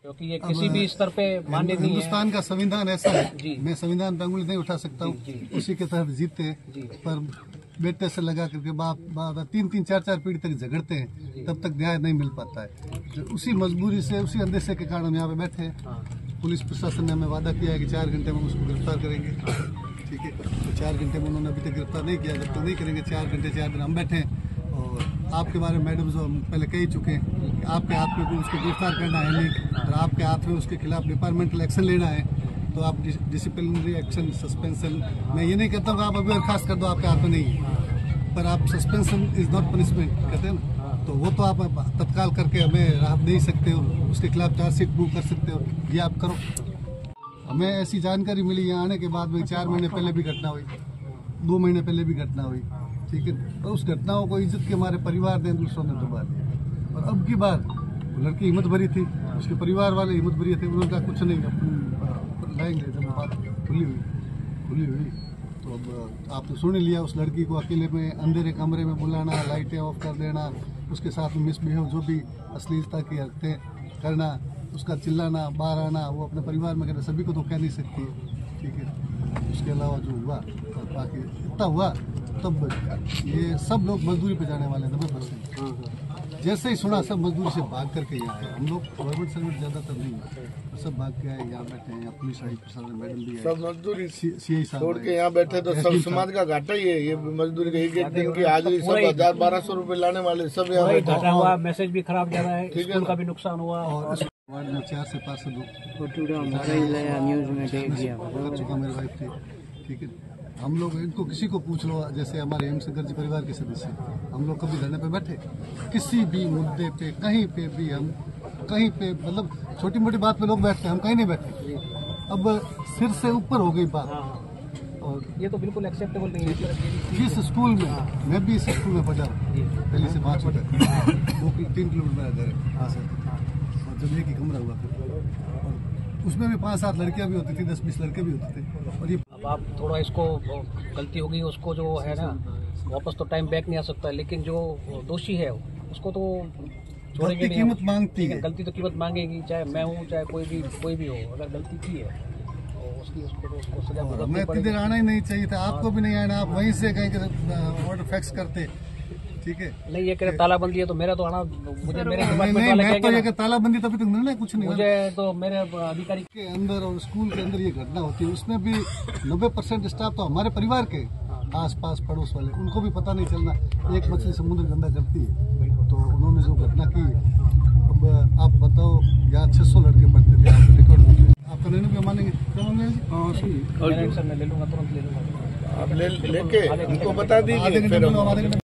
क्योंकि ये किसी भी स्तर पे मान्य नहीं है। हिंदुस्तान का संविधान ऐसा है, मैं संविधान पे अंगुली नहीं उठा सकता हूँ, उसी के तहत जीते हैं। पर बेटे से लगा करके बाप 3-3, 4-4 पीढ़ी तक झगड़ते हैं, तब तक न्याय नहीं मिल पाता है। तो उसी मजबूरी से, उसी अंदेशे के कारण हम यहाँ पे बैठे हैं। पुलिस प्रशासन ने हमें वादा किया है कि 4 घंटे में उसको गिरफ्तार करेंगे, ठीक है। तो 4 घंटे में उन्होंने अभी तक गिरफ्तार नहीं किया, जब तक नहीं करेंगे 4 घंटे 4 दिन हम बैठे हैं। और आपके बारे में मैडम जो हम पहले कह ही चुके हैं कि आपके हाथ में उसको गिरफ्तार करना है नहीं, और आपके हाथ में उसके खिलाफ डिपार्टमेंटल एक्शन लेना है, तो आप डिसिप्लिनरी एक्शन, सस्पेंशन, मैं ये नहीं कहता हूँ आप अभी बर्खास्त कर दो, आपके हाथ में नहीं है, पर आप सस्पेंशन इज नॉट पनिशमेंट कहते हैं ना, तो वो तो आप तत्काल करके हमें राहत दे सकते हो, उसके खिलाफ चार्जशीट मूव कर सकते हो, ये आप करो। हमें ऐसी जानकारी मिली यहाँ आने के बाद में 4 महीने पहले भी घटना हुई, 2 महीने पहले भी घटना हुई, ठीक है। और उस घटनाओं को इज्जत के हमारे परिवार ने, दूसरों ने दबा दिया। और अब की बार लड़की हिम्मत भरी थी, उसके परिवार वाले हिम्मत भरी थे, उन्होंने कहा कुछ नहीं लाएंगे। जब बात खुली हुई तो अब आप तो सुन लिया, उस लड़की को अकेले में अंधेरे कमरे में बुलाना, लाइटें ऑफ कर देना, उसके साथ में मिसबिहेव, जो भी अश्लीलता की हरकतें करना, उसका चिल्लाना, बाहर आना, वो अपने परिवार में कहना, सभी को तो कह नहीं सकती, ठीक है। उसके अलावा जो हुआ बाकी इतना हुआ, तब ये सब लोग मजदूरी पे जाने वाले 90%। जैसे ही सुना सब मजदूरी से भाग करके यहाँ आए। हम लोग गवर्नमेंट सर्वेंट ज़्यादातर नहीं है, सब भाग के आए, यहाँ बैठे हैं। यहाँ पुलिस आई, प्रशासन मैडम भी सब मजदूरी सीआई साहब छोड़ के यहाँ बैठे, तो सब समाज का घाटा ही है। ये मजदूरी का एक दिन की हाजिरी सब 1000-1200 रुपए लाने वाले सब यहाँ बैठे। घाटा हुआ, मैसेज भी खराब जा रहा है, स्कूल का भी नुकसान हुआ। और वार्ड में 4 से 5 न्यूज में मेरी वाइफ थी, ठीक है। हम लोग इनको किसी को पूछ लो, जैसे हमारे एम शंकर जी परिवार के सदस्य, हम लोग कभी धरने पे बैठे, किसी भी मुद्दे पे कहीं पे भी हम कहीं पे, मतलब छोटी मोटी बात पे लोग बैठते हैं, हम कहीं नहीं बैठे। अब सिर से ऊपर हो गई बात, और ये तो बिल्कुल एक्सेप्टेबल नहीं है। जिस स्कूल में मैं भी इस स्कूल में पढ़ा पहले से 5 तक, 2-3 किलोमीटर मेरा घर है यहाँ से, और जब एक ही कमरा हुआ फिर, उसमें भी 5-7 लड़कियां भी होती थी, 10-20 लड़के भी होते थे। और ये अब आप थोड़ा इसको गलती हो गई, उसको जो है ना वापस तो टाइम बैक नहीं आ सकता, लेकिन जो दोषी है उसको तो छोड़ेंगे नहीं। कीमत मांगती है, गलती तो कीमत मांगेगी, चाहे मैं हूँ चाहे कोई भी हो। अगर गलती की है तो उसको सजा। मैं इधर आना ही नहीं चाहिए था, आपको भी नहीं आना, आप वहीं से कहीं ऑर्डर फैक्स करते, ठीक है। नहीं ये कह रहे तालाबंदी है तो मेरा तो आना, मुझे मेरे मैं तो ये तालाबंदी तभी तक निर्णय कुछ नहीं, मुझे तो मेरे अधिकारी के अंदर और स्कूल के अंदर ये घटना होती है, उसमें भी 90% स्टाफ तो हमारे परिवार के, आस-पास पड़ोस वाले, उनको भी पता नहीं चलना एक मछली समुद्र गंदा करती है। तो उन्होंने जो घटना की, अब आप बताओ, यहाँ 600 लड़के पढ़ते थे, आप रिकॉर्ड करते, आपका निर्णय भी मानेंगे? मैं ले लूंगा, तुरंत ले लूंगा। आप लेके उनको बता दीजिए।